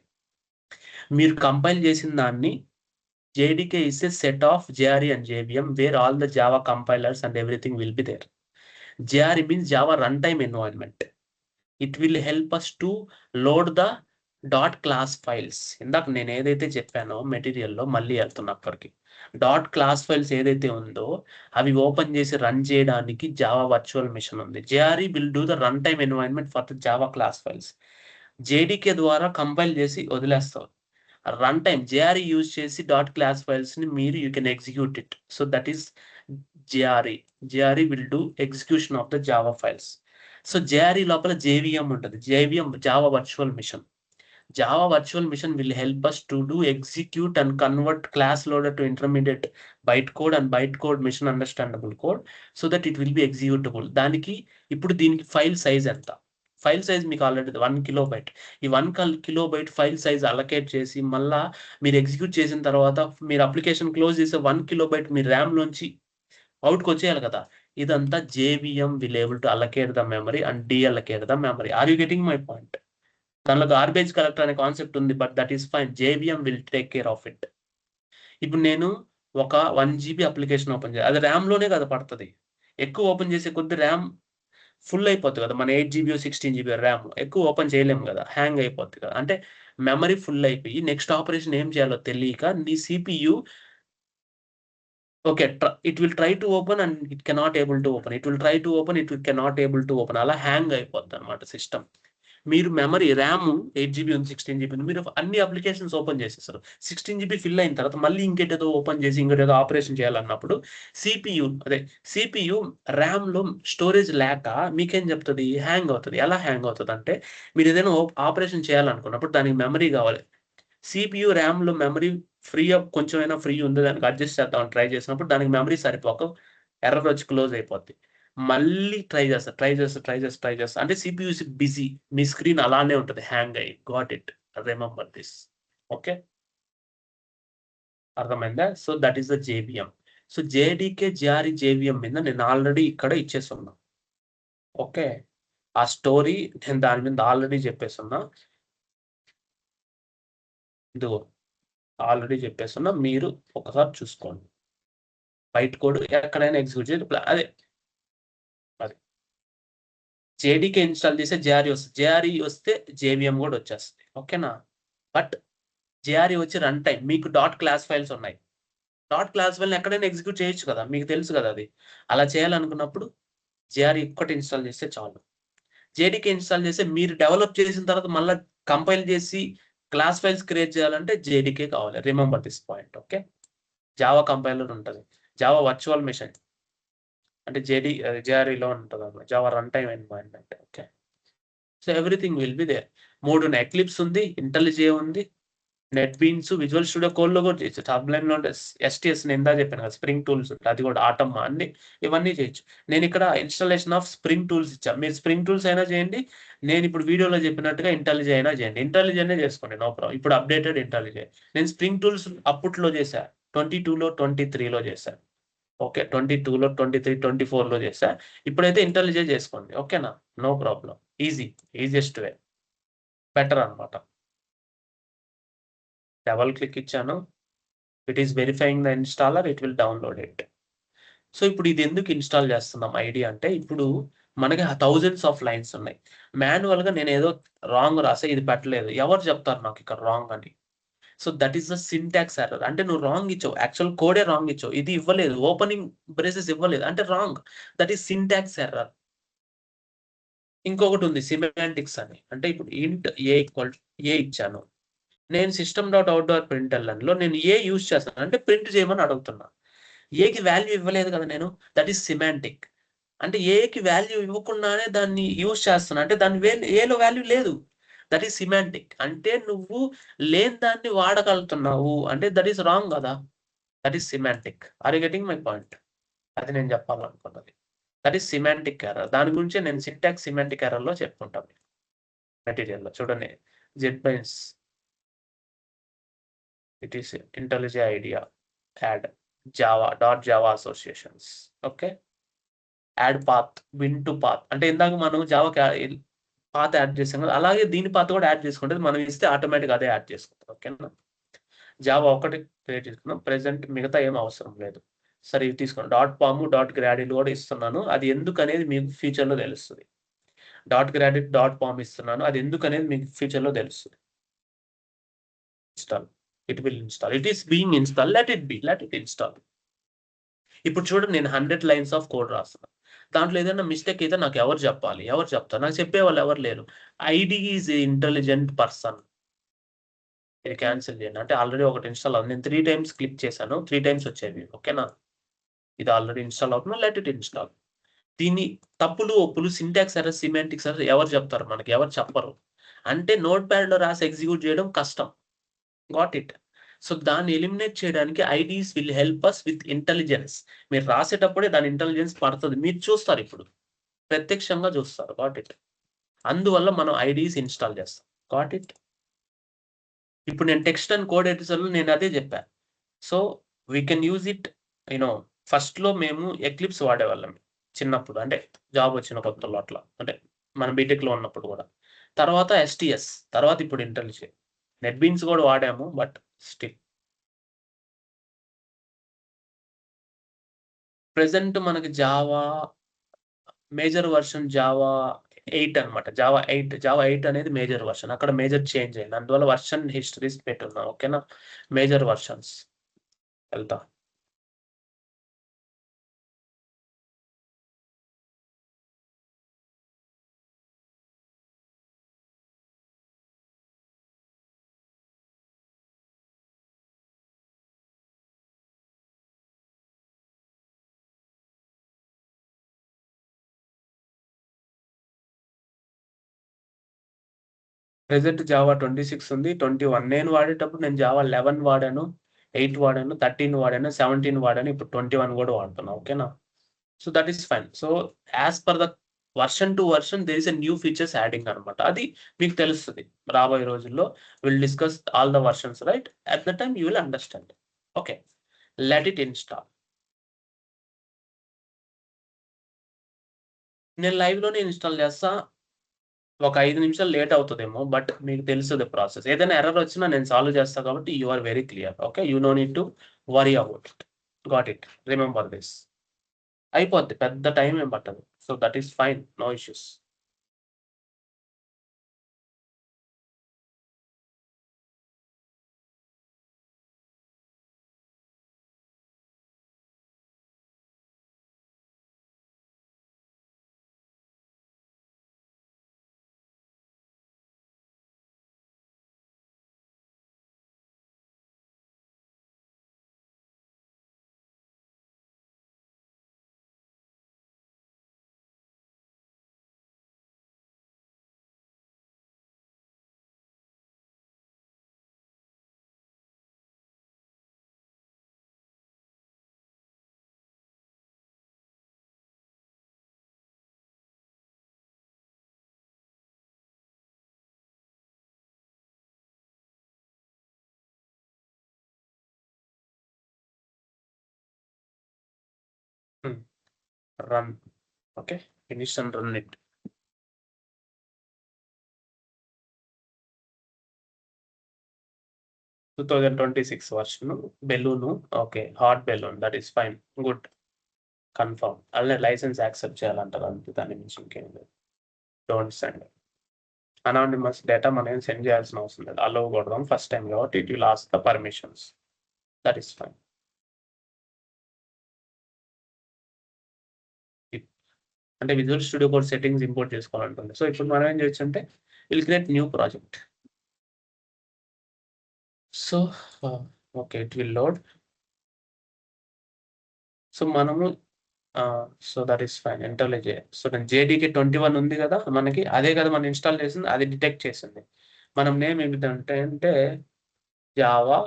మీరు కంపైల్ చేసిన దాన్ని JDK is a set of JRE and JVM where all the Java compilers and everything will be there. JRE means Java runtime environment. It will help us to load the dot class files. ఇందాక నేను ఏదైతే చెప్పానో మెటీరియల్లో మళ్ళీ వెళ్తున్నా అక్కడికి. Dot class files ఏదైతే ఉందో అవి ఓపెన్ చేసి రన్ చేయడానికి జావా వర్చువల్ మిషన్ ఉంది. JRE will do the run time environment for the Java class files. JDK ద్వారా కంపైల్ చేసి వదిలేస్తావు. రన్ టైమ్ జేఆర్ఈ యూజ్ చేసి డాట్ క్లాస్ ఫైల్స్ ని మీరు you can execute it. So that is JRE. JRE will do execution of the Java files. So JRE లోపల JVM ఉంటుంది. JVM Java virtual machine. Java virtual machine will help us to do execute and convert class loader to intermediate bytecode and bytecode machine understandable code so that it will be executable. దానికి ఇప్పుడు దీనికి file size ఎంత? File size మీకు already 1 kilobyte. ఈ 1 kilobyte file size allocate చేసి మళ్ళా మీరు execute చేసిన తర్వాత మీరు అప్లికేషన్ క్లోజ్ చేసే 1 కిలోబైట్ మీ ర్యామ్ లోంచి అవుట్కి వచ్చేయాలి కదా. ఇదంతా JVM will able to allocate the memory and deallocate the memory. Are you getting my point? దానిలో గార్బేజ్ కలెక్టర్ అనే కాన్సెప్ట్ ఉంది, but that is fine. JVM will take care of it. ఇప్పుడు నేను ఒక 1 GB అప్లికేషన్ ఓపెన్ చేయాలి, అది ర్యామ్లోనే కదా పడుతుంది. ఎక్కువ ఓపెన్ చేసే కొద్ది ర్యామ్ ఫుల్ అయిపోతుంది కదా. మన 8 GB 16 GB ర్యామ్ ఎక్కువ ఓపెన్ చేయలేము కదా, హ్యాంగ్ అయిపోతుంది కదా. అంటే మెమరీ ఫుల్ అయిపోయి నెక్స్ట్ ఆపరేషన్ ఏం చేయాలో తెలియక నీ CPU okay it will try to open and it cannot able to open, it will try to open, it cannot able to open, అలా హ్యాంగ్ అయిపోద్ది అనమాట సిస్టమ్. మీరు మెమరీ ర్యామ్ 8 GB ఉంది, 16 GB ఉంది, మీరు అన్ని అప్లికేషన్స్ ఓపెన్ చేసేస్తారు. 16 GB fill అయిన తర్వాత మళ్ళీ ఇంకేటేదో ఓపెన్ చేసి ఇంకేటేదో ఆపరేషన్ చేయాలన్నప్పుడు సిపియు ర్యామ్లో స్టోరేజ్ లేక మీకేం చెప్తుంది? హ్యాంగ్ అవుతుంది. ఎలా హ్యాంగ్ అవుతుంది అంటే మీరు ఏదైనా ఆపరేషన్ చేయాలనుకున్నప్పుడు దానికి మెమరీ కావాలి. సిపియు ర్యామ్లో మెమరీ కొంచెమైనా ఫ్రీ ఉంది, దానికి అడ్జస్ట్ చేద్దామని ట్రై చేసినప్పుడు దానికి మెమరీ సరిపోక ఎర్రర్ వచ్చి క్లోజ్ అయిపోద్ది. మళ్ళీ ట్రై చేస్తా అంటే సిపియు ఇస్ బిజీ, మీ స్క్రీన్ అలానే ఉంటుంది హ్యాంగ్ అయ్యి. Got it? Remember this. Okay, అర్థమైందా? So that is the JVM. So JDK JRE JVM మీద నేను ఆల్రెడీ ఇక్కడ ఇచ్చేస్తున్నా. ఓకే, ఆ స్టోరీ నేను దాని మీద ఆల్రెడీ చెప్పేస్తున్నా. ఇదిగో ఆల్రెడీ చెప్పేస్తున్నా, మీరు ఒకసారి చూసుకోండి. బైట్ కోడ్ ఎక్కడైనా ఎగ్జిక్యూట్ చేసి అదే అది జేడీకే ఇన్స్టాల్ చేస్తే జేఆర్ఈ వస్తుంది. జేఆర్ఈ వస్తే జేవిఎం కూడా వచ్చేస్తుంది. ఓకేనా? బట్ జేఆర్ఈ వచ్చి రన్ టైం. మీకు డాట్ క్లాస్ ఫైల్స్ ఉన్నాయి, డాట్ క్లాస్ ఫైల్ని ఎక్కడైనా ఎగ్జిక్యూట్ చేయొచ్చు కదా, మీకు తెలుసు కదా. అది అలా చేయాలనుకున్నప్పుడు జేఆర్ఈ ఒక్కటి ఇన్స్టాల్ చేస్తే చాలు. జేడీకే ఇన్స్టాల్ చేస్తే మీరు డెవలప్ చేసిన తర్వాత మళ్ళీ కంపైల్ చేసి క్లాస్ ఫైల్స్ క్రియేట్ చేయాలంటే జేడీకే కావాలి. Remember this point. Okay, Java compiler ఉంటుంది, జావా వర్చువల్ మిషన్ అంటే జేఆర్ఈలో ఉంటుంది అన్నమాట, Java run time environment. Okay, so everything will be there. 3 Eclipse ఉంది, ఇంటెలిజే ఉంది, నెట్ బీన్స్, విజువల్ స్టూడియో కోడ్లో కూడా చేయొచ్చు. సబ్లైమ్ లో ఎస్టీఎస్ నేను ఇందా చెప్పాను కదా, స్ప్రింగ్ టూల్స్ ఉంటాయి, అది కూడా ఆటమ్ అన్ని ఇవన్నీ చేయొచ్చు. నేను ఇక్కడ ఇన్స్టాలేషన్ ఆఫ్ స్ప్రింగ్ టూల్స్ ఇచ్చాను. మీరు స్ప్రింగ్ టూల్స్ అయినా చేయండి, నేను ఇప్పుడు వీడియోలో చెప్పినట్టుగా ఇంటెలిజే అయినా చేయండి. ఇంటెలిజెనే చేసుకోండి, నో ప్రాబ్లం. ఇప్పుడు అప్డేటెడ్ ఇంటెలిజే. నేను స్ప్రింగ్ టూల్స్ అప్పట్లో చేశా, 22లో 23లో చేశా. ఓకే, 22లో 23, 24లో చేశా. ఇప్పుడైతే ఇంటెలిజే చేసుకోండి, ఓకేనా? No problem. Easiest way, better అనమాట. డబల్ క్లిక్ ఇచ్చాను. It is verifying the installer, it will download it. So, ఇప్పుడు ఇది ఎందుకు ఇన్‌స్టాల్ చేస్తున్నాం ఐడీ అంటే, ఇప్పుడు మనకి థౌసండ్స్ ఆఫ్ లైన్స్ ఉన్నాయి. మాన్యువల్‌గా నేనేదో రాంగ్ రాసా, ఇది పెట్టలేదు. ఎవరు చెప్తారు నాకు ఇక్కడ రాంగ్ అని? So, that is the syntax error. అంటే నువ్వు రాంగ్ ఇచ్చావు. యాక్చువల్ కోడే రాంగ్ ఇచ్చావు. ఇది ఇవ్వలేదు. ఓపెనింగ్ బ్రేసెస్ ఇవ్వలేదు. అంటే wrong. That is syntax error. ఇంకొకటుంది సిమాంటిక్స్ అని. అంటే ఇప్పుడు ఇంట్ ఏ ఈక్వల్ టు ఏ ఇచ్చాను. నేను సిస్టమ్ డాట్ ఔట్ డాట్ ప్రింట్ఎల్ఎన్‌లో నేను ఏ యూజ్ చేస్తాను. అంటే ప్రింట్ చేయమని అడుగుతున్నా. ఏకి వాల్యూ ఇవ్వలేదు కదా నేను. That is semantic. అంటే ఏకి వాల్యూ ఇవ్వకుండానే దాన్ని యూజ్ చేస్తున్నా. అంటే దాని ఏలో వాల్యూ లేదు. That is semantic. అంటే నువ్వు లేని దాన్ని వాడగలుగుతున్నావు. అంటే దట్ ఈస్ రాంగ్ గదా! That is semantic. Are you getting my point? అది నేను చెప్పాలనుకున్నది. That is semantic error. దాని గురించే నేను సింటాక్స్ సిమాంటిక్ ఎర్రర్‌లో చెప్పుకుంటాను. మెటీరియల్‌లో చూడండి. JetBrains it is IntelliJ IDEA add Java associations. Okay. Add path, win to path. అంటే ఇందాక మనం పాత్ యాడ్ చేసాం కదా! అలాగే దీని పాత్ కూడా యాడ్ చేసుకుంటది. మనం ఇస్తే ఆటోమేటిక్‌గా అదే యాడ్ చేసుకుంటది. ఓకేనా? జావా ఒకటి క్రియేట్ చేసుకున్నాం. ప్రెజెంట్ మిగతా ఏం అవసరం లేదు. సరే ఇవి తీసుకోండి. డాట్ పాము, డాట్ గ్రాడిల్ కూడా ఇస్తున్నాను. అది ఎందుకనేది మీకు ఫ్యూచర్‌లో తెలుస్తది. డాట్ గ్రాడిల్, డాట్ పామ్ ఇస్తున్నాను. అది ఎందుకనేది మీకు ఫ్యూచర్‌లో తెలుస్తది. Install. It will install. It is being install. Let it B. Let it install. ఇప్పుడు చూడండి, నేను 100 లైన్స్ ఆఫ్ కోడ్ రాస్తున్నా. దాంట్లో ఏదైనా మిస్టేక్ అయితే నాకు ఎవరు చెప్పాలి? ఎవరు చెప్తారు? నాకు చెప్పేవాళ్ళు ఎవరు లేరు. ID is a intelligent person. ఇది క్యాన్సెల్ చేయండి. అంటే ఆల్రెడీ ఒకటి ఇన్‌స్టాల్ అవ్వదు. నేను 3 టైమ్స్ క్లిక్ చేశాను. 3 టైమ్స్ వచ్చేవి. ఓకేనా? ఇది ఆల్రెడీ ఇన్‌స్టాల్ అవుతుంది. Let it install. దీన్ని తప్పులు, ఒప్పులు, సింటాక్స్ ఎర్రర్స్, సిమాంటిక్స్ ఎర్రర్స్ ఎవరు చెప్తారు మనకి? ఎవరు చెప్పరు. అంటే నోట్‌ప్యాడ్‌లో రాసి ఎగ్జిక్యూట్ చేయడం కష్టం. Got it. సో, దాన్ని ఎలిమినేట్ చేయడానికి IDEs will help us with intelligence. మీరు రాసేటప్పుడే దాని ఇంటెలిజెన్స్ పడతది. మీరు చూస్తారిప్పుడు. ప్రత్యక్షంగా చూస్తారు. Got it. అందువల్ల మనం ఐడీస్ ఇన్‌స్టాల్ చేస్తాం. Got it. ఇప్పుడు నేను టెక్స్ట్ అండ్ కోడ్ ఎడిటర్‌లో నేను అదే చెప్పా. So, we can use it. You know ఫస్ట్‌లో మేము ఎక్లిప్స్ వాడేవాళ్ళం చిన్నప్పుడు. అంటే జాబ్ వచ్చిన కొత్తలో అట్లా. అంటే మన బీటెక్‌లో ఉన్నప్పుడు గూడా. తర్వాత ఎస్‌టీఎస్. తర్వాత ఇప్పుడు ఇంటెలిజే. నెట్ బీన్స్ గూడా వాడాము. But still. ప్రెజెంట్ మనకి మేజర్ వెర్షన్ జావా 8 అనమాట. జావా 8 అనేది మేజర్ వెర్షన్. అక్కడ మేజర్ చేంజ్ అయింది. అందువల్ల వెర్షన్ హిస్టరీస్ పెట్టున్నా. ఓకేనా? Major versions. వెళ్తా. ప్రెజెంట్ జావా 26 ఉంది. 21 నేను వాడేటప్పుడు నేను జావా 11 వాడాను, 8 వాడాను, 13 వాడాను, 17 వాడాను. ఇప్పుడు 21 గూడా వాడుతున్నా. ఓకేనా? So, that is fine. So, as per the version to version there is a new features adding అనమాట. అది మీకు తెలుస్తది. రాబోయే రోజుల్లో will discuss all the versions right? At the time you will understand. Okay. Let it install. నేను లైవ్‌లోనే install చేస్తా. ఒక 5 నిమిషాలు లేట్ అవుతదేమో. బట్ మీకు తెలుస్తది ప్రాసెస్. ఏదైనా ఎర్రర్ వచ్చినా నేను సాల్వ్ చేస్తా కాబట్టి you are very clear. Okay. You no need to worry about it. Got it. Remember this. అయిపోద్ది. పెద్ద టైమ్ ఏం పట్టదు. So, that is fine. No issues. Run. Okay, finish and run it. Two 2026 version balloon. Okay, hot balloon, that is fine, good, confirm. అలానే license accept చేయాలంటారు అంతే, దాని నుంచి ఇంకేం లేదు. Don't send. అనానిమస్ డేటా మనం సెండ్ చేయాల్సిన అవసరం లేదు. అలౌ కొడదాం, ఫస్ట్ టైం కాబట్టి it will ask the permissions, that is fine. అంటే Visual Studio Code settings import చేసుకోవాలంటుంది. సో ఇప్పుడు మనం ఏం చేయొచ్చు అంటే will create new project. So okay, it will load. So మనము so that is fine. IntelliJ. So JDK 21 ఉంది కదా మనకి, అదే కదా మనం ఇన్స్టాల్ చేసింది, అది డిటెక్ట్ చేసింది. మనం నేమ్ ఏమిటంటే అంటే జావా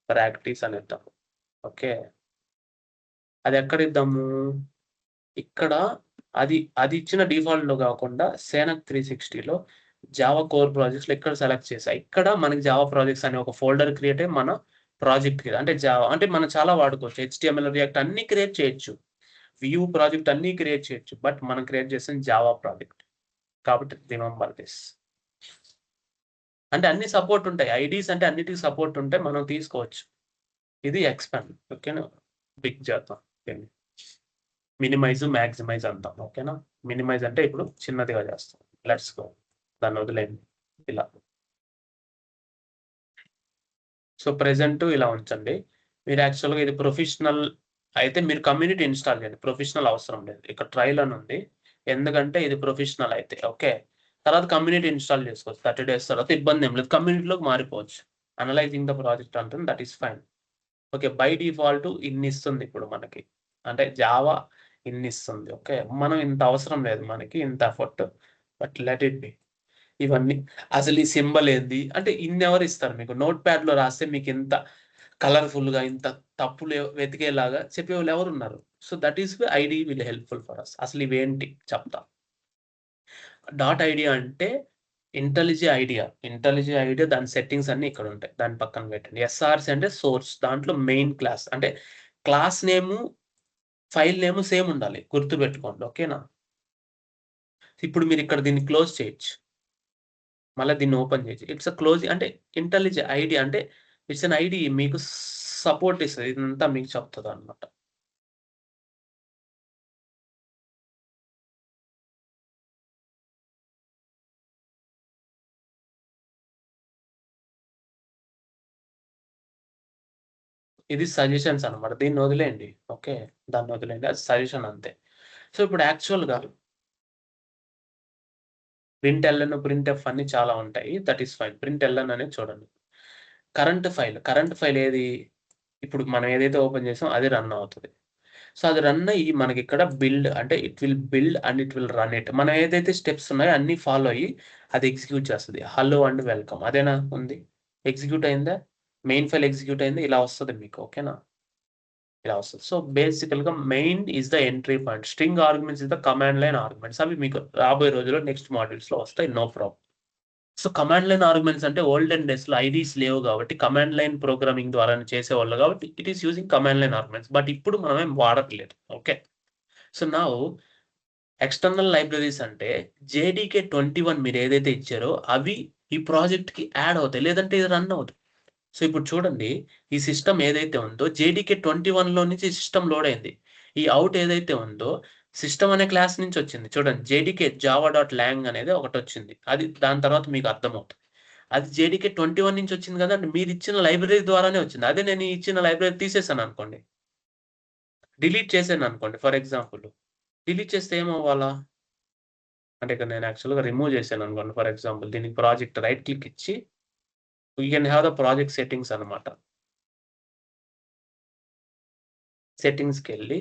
ప్రాక్టీస్ అని ఇద్దాం. ఓకే, అది ఎక్కడ ఇద్దాము? ఇక్కడ అది అది ఇచ్చిన డిఫాల్ట్‌లో కాకుండా సేనక్ 360లో జావా కోర్ ప్రాజెక్ట్స్‌లో ఇక్కడ సెలెక్ట్ చేసా. ఇక్కడ మనకి జావా ప్రాజెక్ట్స్ అనే ఒక ఫోల్డర్ క్రియేట్ అయ్యి మన ప్రాజెక్ట్‌కి, అంటే జావా అంటే మనం చాలా వాడుకోవచ్చు. HTML, రియాక్ట్ అన్నీ క్రియేట్ చేయొచ్చు. వ్యూ ప్రాజెక్ట్ అన్నీ క్రియేట్ చేయొచ్చు. బట్ మనం క్రియేట్ చేసింది జావా ప్రాజెక్ట్. కాబట్టి రిమెంబర్ దిస్. అంటే అన్ని సపోర్ట్ ఉంటాయి. ఐడీస్ అంటే అన్నిటికి సపోర్ట్ ఉంటే మనం తీసుకోవచ్చు. ఇది ఎక్స్‌పాండ్. ఓకేనా? బిగ్ చేద్దాం దీన్ని. మినిమైజ్, మాక్సిమైజ్ అంటాం. ఓకేనా? మినిమైజ్ అంటే ఇప్పుడు చిన్నదిగా చేస్తాం. Let's go. దాన్ని వదిలేయండి. ఇలా. సో ప్రెజెంట్ ఇలా ఉంచండి. మీరు యాక్చువల్‌గా ఇది ప్రొఫెషనల్ అయితే మీరు కమ్యూనిటీ ఇన్‌స్టాల్ చేయండి. ప్రొఫెషనల్ అవసరం లేదు. ఇక్కడ ట్రయల్ అని ఉంది. ఎందుకంటే ఇది ప్రొఫెషనల్ అయితే. ఓకే. తర్వాత కమ్యూనిటీ ఇన్‌స్టాల్ చేసుకోవచ్చు. 30 డేస్ తర్వాత ఇబ్బంది ఏం లేదు. కమ్యూనిటీలోకి మారిపోవచ్చు. అనలైజింగ్ ద ప్రాజెక్ట్ అంటుంది. That is fine. Okay. By default ఇన్నిస్తుంది ఇప్పుడు మనకి. అంటే జావా ఇన్నిస్తుంది. ఓకే. మనం ఇంత అవసరం లేదు మనకి. ఇంత effort. But let it B. ఇవన్నీ అసలు ఈ సింబల్ ఏంది? అంటే ఇన్నెవరు ఇస్తారు మీకు? నోట్‌ప్యాడ్‌లో రాస్తే మీకింత కలర్‌ఫుల్‌గా ఇంత తప్పులు వెతికేలాగా చెప్పేవాళ్ళు ఎవరున్నారు? So, that is IDE will helpful for us. అసలు ఇవేంటి చెప్తా. డాట్ ఐడియా అంటే ఇంటెలిజే ఐడియా దాని సెట్టింగ్స్ అన్నీ ఇక్కడుంటాయి. దాన్ని పక్కన పెట్టండి. ఎస్ఆర్‌సి అంటే సోర్స్. దాంట్లో మెయిన్ క్లాస్. అంటే క్లాస్ నేము, ఫైల్ నేము సేమ్ ఉండాలి. గుర్తుపెట్టుకోండి. ఓకేనా? ఇప్పుడు మీరిక్కడ దీన్ని క్లోజ్ చేయొచ్చు. మళ్ళా దీన్ని ఓపెన్ చేయొచ్చు. ఇట్స్ ఎ క్లోజ్ అంటే ఇంటెలిజే ఐడీ అంటే ఇట్స్ ఎన్ ఐడీ మీకు సపోర్ట్ ఇస్తది. ఇదంతా మీకు చెప్తదన్నమాట. ఇది సజెషన్స్ అన్నమాట. దీన్ని వదిలేయండి. ఓకే. దాన్ని వదిలేయండి. అది సజెషన్ అంతే. సో, ఇప్పుడు యాక్చువల్‌గా ప్రింట్‌ఎల్‌ఎన్, ప్రింట్‌ఎఫ్ అన్నీ చాలా ఉంటాయి. That is fine. ప్రింట్‌ఎల్‌ఎన్ అనేది చూడండి. కరెంట్ ఫైల్ ఏది? ఇప్పుడు మనం ఏదైతే ఓపెన్ చేసామో అది రన్ అవుతది. సో, అది రన్ అయ్యి మనకిక్కడ బిల్డ్ అంటే it will build and it will run it. మనం ఏదైతే స్టెప్స్ ఉన్నాయో అన్నీ ఫాలో అయ్యి అది ఎగ్జిక్యూట్ చేస్తది. హలో అండ్ వెల్కమ్ అదేనా ఉంది? ఎగ్జిక్యూట్ అయిందా? మెయిన్ ఫైల్ ఎగ్జిక్యూట్ అయిందా? ఇలా వస్తది మీకు. ఓకేనా? ఇలా వస్తది. సో, బేసికల్‌గా main is the entry point. String arguments is the command line arguments. అవి మీకు రాబోయే రోజుల్లో నెక్స్ట్ మాడ్యూల్స్‌లో వస్తాయి. No problem. So, command line arguments అంటే ఓల్డెన్ డేస్‌లో ఐడీస్ లేవు గాబట్టి, కమాండ్ లైన్ ప్రోగ్రామింగ్ ద్వారానే చేసేవాళ్ళు గాబట్టి, it is using command line arguments. But ఇప్పుడు మనమేం వాడట్లేదు. Okay. So, now external libraries అంటే జేడీకే 21 మీరేదైతే ఇచ్చారో అవి ఈ ప్రాజెక్ట్‌కి యాడ్ అవుతాయి. లేదంటే ఇది రన్ అవ్వదు. సో, ఇప్పుడు చూడండి ఈ సిస్టమ్ ఏదైతే ఉందో జేడీకే 21లో నుంచి సిస్టమ్ లోడ్ అయింది. ఈ ఔట్ ఏదైతే ఉందో సిస్టమ్ అనే క్లాస్ నుంచి వచ్చింది. చూడండి జేడీకే జావా డాట్ లాంగ్ అనేది ఒకటొచ్చింది. అది దాని తర్వాత మీకు అర్థమవుతది. అది జేడీకే 21 నుంచి వచ్చింది గదండీ! మీరిచ్చిన లైబ్రరీ ద్వారానే వచ్చింది. అదే నేను ఇచ్చిన లైబ్రరీ తీసేసాననుకోండి. డిలీట్ చేశాననుకోండి ఫర్ ఎగ్జాంపుల్. డిలీట్ చేస్తే ఏమవ్వాలా? అంటే ఇక్కడ నేను యాక్చువల్‌గా రిమూవ్ చేశాననుకోండి ఫర్ ఎగ్జాంపుల్. దీనికి ప్రాజెక్ట్ రైట్ క్లిక్ ఇచ్చి you can have the project settings అన్నమాట. సెట్టింగ్స్‌కెళ్ళి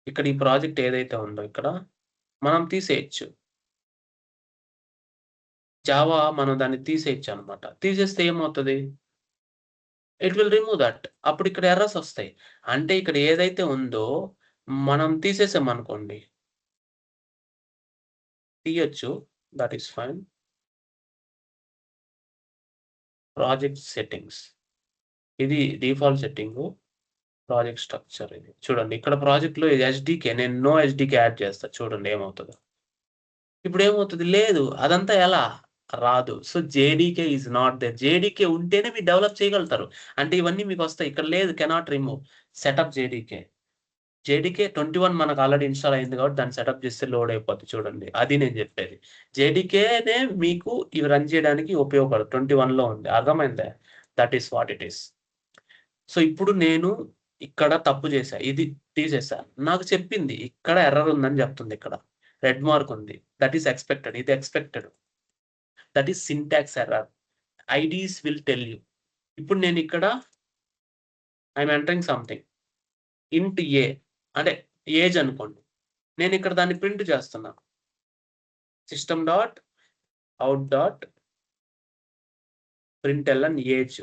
ఇక్కడ ఈ ప్రాజెక్ట్ ఏదైతే ఉందో ఇక్కడ మనం తీసేయొచ్చు. జావా మనం దాన్ని తీసేయొచ్చన్నమాట. తీసేస్తే ఏమవుతది? It will remove that. అప్పుడు ఇక్కడ ఎర్రర్స్ ఒస్తాయి. అంటే ఇక్కడ ఏదైతే ఉందో మనం తీసేసామనుకోండి. తీయొచ్చు. That is fine. Project settings. ఇది డిఫాల్ట్ సెట్టింగు. ప్రాజెక్ట్ స్ట్రక్చర్ ఇది చూడండి. ఇక్కడ ప్రాజెక్ట్ లో ఇది ఎస్డికే, నేను నో ఎస్డికే యాడ్ చేస్తా. చూడండి ఏమవుతుందో. ఇప్పుడు ఏమవుతుంది, లేదు అదంతా ఎలా రాదు. So JDK is not there. JDK ఉంటేనే మీరు డెవలప్ చేయగలుగుతారు. అంటే ఇవన్నీ మీకు వస్తాయి. ఇక్కడ లేదు, కెనాట్ రిమూవ్. సెటప్ జేడీకే 21 మనకు ఆల్రెడీ ఇన్‌స్టాల్ అయింది కాబట్టి దాన్ని సెటప్ చేస్తే లోడ్ అయిపోద్ది చూడండి. అది నేను చెప్పేది. జేడీకేనే మీకు ఇవి రన్ చేయడానికి ఉపయోగపడదు. 21లో ఉంది. అర్థమైందా? That is what it is. So ఇప్పుడు నేను ఇక్కడ తప్పు చేశా. ఇది తీసేసా. నాకు చెప్పింది ఇక్కడ ఎర్రర్ ఉందని చెప్తుంది ఇక్కడ. రెడ్ మార్క్ ఉంది. That is expected. ఇది expected. That is syntax error. IDEs will tell you. ఇప్పుడు నేను ఇక్కడ ఐయామ్ ఎంటరింగ్ సంథింగ్. ఇంట్ ఏ అంటే ఏజ్ అనుకోండి. నేను ఇక్కడ దాన్ని ప్రింట్ చేస్తున్నా. System dot out dot println age.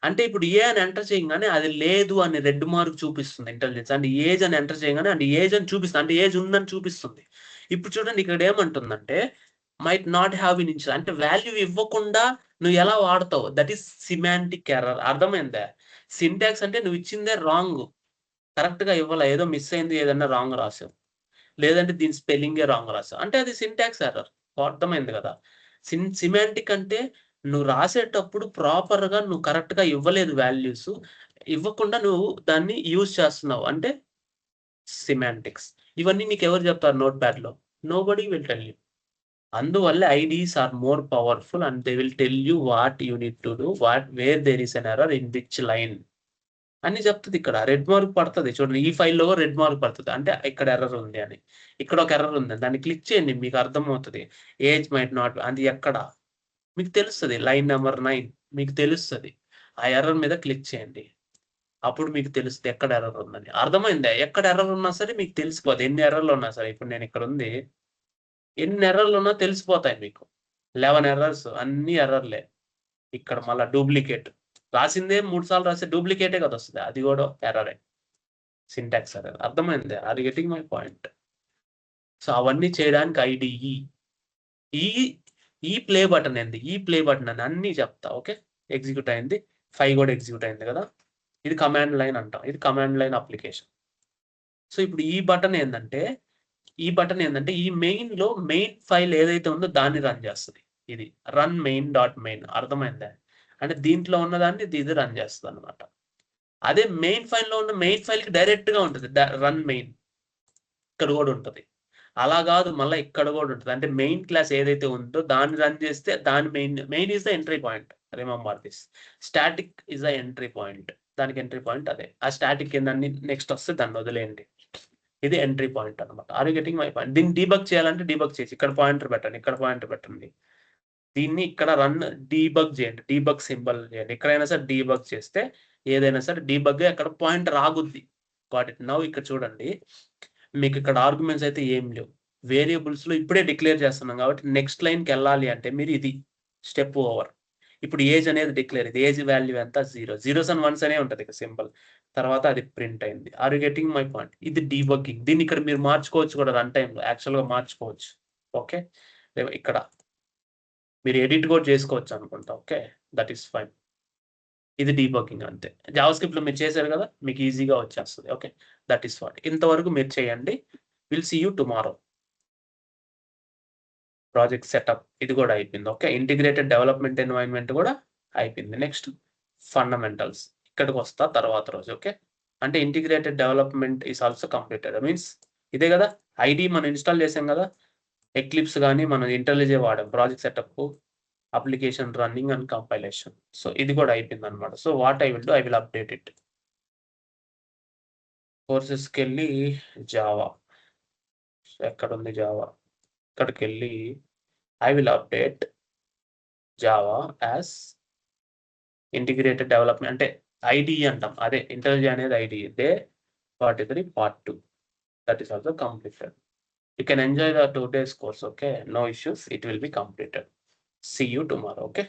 అంటే ఇప్పుడు ఏ అని ఎంటర్ చేయగానే అది లేదు అని రెడ్ మార్క్ చూపిస్తుంది ఇంటెలిజెన్స్. అంటే ఏజ్ అని ఎంటర్ చేయగానే అంటే ఏజ్ అని చూపిస్తుంది. అంటే ఏజ్ ఉందని చూపిస్తుంది. ఇప్పుడు చూడండి ఇక్కడ ఏమంటుందంటే might not have been install. అంటే వాల్యూ ఇవ్వకుండా నువ్వు ఎలా వాడతావు, దట్ ఈస్ సిమాంటిక్ ఎర్రర్. అర్థమైందా? సింటాక్స్ అంటే నువ్వు ఇచ్చిందే రాంగ్, కరెక్ట్ గా ఇవ్వాల, ఏదో మిస్ అయింది, ఏదన్నా రాంగ్ రాసావు, లేదంటే దీని స్పెల్లింగే రాంగ్ రాసావు అంటే అది సింటాక్స్ ఎర్రర్. అర్థమైంది కదా? సిమాంటిక్ అంటే నువ్వు రాసేటప్పుడు ప్రాపర్ గా నువ్వు కరెక్ట్ గా ఇవ్వలేదు, వాల్యూస్ ఇవ్వకుండా నువ్వు దాన్ని యూజ్ చేస్తున్నావు అంటే సిమాంటిక్స్. ఇవన్నీ నీకు ఎవరు చెప్తారు నోట్ ప్యాడ్ లో? Nobody will tell you. అందువల్ల IDEs are more powerful and they will tell you what you need to do, where there is an error in which line అని చెప్తుంది. ఇక్కడ రెడ్ మార్క్ పడుతుంది చూడండి. ఈ ఫైల్లో రెడ్ మార్క్ పడుతుంది అంటే ఇక్కడ ఎర్రర్ ఉంది అని. ఇక్కడ ఒక ఎర్రర్ ఉంది, దాన్ని క్లిక్ చేయండి, మీకు అర్థమవుతుంది. ఏజ్ మైట్ నాట్, అది ఎక్కడ మీకు తెలుస్తుంది. లైన్ నెంబర్ 9 మీకు తెలుస్తుంది. ఆ ఎర్రర్ మీద క్లిక్ చేయండి. అప్పుడు మీకు తెలుస్తుంది ఎక్కడ ఎర్రర్ ఉందని. అర్థమైందా? ఎక్కడ ఎర్రర్ ఉన్నా సరే మీకు తెలిసిపోతుంది. ఎన్ని ఎర్రర్లు ఉన్నా సరే. ఇప్పుడు నేను ఇక్కడ ఉంది, ఎన్ని ఎర్రర్లు ఉన్నా తెలిసిపోతాయి మీకు. 11 ఎర్రర్స్, అన్ని ఎర్రర్లే. ఇక్కడ మళ్ళీ డూప్లికేట్ రాసిందే 3 సార్లు రాస్తే డూప్లికేటే కదా వస్తుంది. అది కూడా ఎర్రరే, సింటాక్స్ ఎర్రర్. అర్థమైంది? Are you getting my point? So అవన్నీ చేయడానికి ఐడిఈ. ఈ ప్లే బటన్ ఏంది, ఈ ప్లే బటన్ అని అన్ని చెప్తా. ఓకే, ఎగ్జిక్యూట్ అయింది, 5 కూడా ఎగ్జిక్యూట్ అయింది కదా. ఇది కమాండ్ లైన్ అంటాం. ఇది కమాండ్ లైన్ అప్లికేషన్. సో ఇప్పుడు ఈ బటన్ ఏంటంటే ఈ మెయిన్ లో మెయిన్ ఫైల్ ఏదైతే ఉందో దాన్ని రన్ చేస్తుంది. ఇది రన్ మెయిన్ డాట్ మెయిన్. అర్థమైందా? అంటే దీంట్లో ఉన్నదాన్ని ఇది రన్ చేస్తుంది అనమాట. అదే మెయిన్ ఫైల్ లో ఉన్న మెయిన్ ఫైల్ కి డైరెక్ట్ గా ఉంటుంది రన్ మెయిన్. ఇక్కడ కూడా ఉంటుంది. అలా కాదు, మళ్ళీ ఇక్కడ కూడా ఉంటుంది. అంటే మెయిన్ క్లాస్ ఏదైతే ఉందో దాన్ని రన్ చేస్తే దాని main is the entry point. Remember this. Static is the entry point. దానికి ఎంట్రీ పాయింట్ అదే. ఆ స్టాటిక్ ఏందని నెక్స్ట్ వస్తే దాన్ని వదిలేయండి. ఇది ఎంట్రీ పాయింట్ అనమాట. Are you getting my point? దీన్ని డీబగ్ చేయాలంటే డీబగ్ చేసి ఇక్కడ పాయింటర్ పెట్టండి, ఇక్కడ పాయింటర్ పెట్టండి. దీన్ని ఇక్కడ రన్ డీబగ్ చేయండి, డీబగ్ సింబల్ చేయండి. ఎక్కడైనా సరే డీబగ్ చేస్తే ఏదైనా సరే డీబగ్ అక్కడ పాయింటర్ ఆగుద్ది. Got it? నౌ ఇక్కడ చూడండి, మీకు ఇక్కడ ఆర్గ్యుమెంట్స్ అయితే ఏం లేవు. వేరియబుల్స్ లో ఇప్పుడే డిక్లేర్ చేస్తున్నాం కాబట్టి నెక్స్ట్ లైన్కి వెళ్ళాలి అంటే మీరు ఇది స్టెప్ ఓవర్. ఇప్పుడు ఏజ్ అనేది డిక్లేర్, ఇది ఏజ్ వాల్యూ ఎంత 0, 0s and 1s అనే ఉంటుంది ఇక సింబల్. తర్వాత అది ప్రింట్ అయింది. Are you getting my point? ఇది డీబగ్గింగ్. దీన్ని ఇక్కడ మీరు మార్చుకోవచ్చు కూడా, రన్ టైమ్ లో యాక్చువల్ గా మార్చుకోవచ్చు. ఓకే, ఇక్కడ మీరు ఎడిట్ కూడా చేసుకోవచ్చు అనుకుంటా. Okay, that is fine. ఇది డీబగ్గింగ్ అంతే. జావాస్క్రిప్ట్ లో మీరు చేశారు కదా, మీకు ఈజీగా వచ్చేస్తుంది. Okay, that is what. ఇంతవరకు మీరు చేయండి. Will see you tomorrow. Project setup ఇది కూడా అయిపోయింది. ఓకే, ఇంటిగ్రేటెడ్ డెవలప్మెంట్ ఎన్వైరన్మెంట్ కూడా అయిపోయింది. నెక్స్ట్ ఫండమెంటల్స్ ఇక్కడికి వస్తా తర్వాత రోజు. ఓకే, అంటే integrated development is also completed. Means ఇదే కదా, ఐడి మనం ఇన్స్టాల్ చేసాం కదా, ఎక్లిప్స్ కానీ మనం ఇంటెలిజే వాడాం project setup, application running and compilation. So ఇది కూడా అయిపోయింది అనమాట. So what I will do, I will update it. కోర్సెస్కి వెళ్ళి జావా, ఎక్కడ ఉంది జావా, ఇక్కడికి వెళ్ళి I will update Java as integrated development. అంటే ఐడిఈ అంటాం, అదే ఇంటెలిజే అనేది IDE. Day 43 part 2 that is also completed. You can enjoy the 2 days course. Okay, no issues, it will be completed. See you tomorrow. Okay.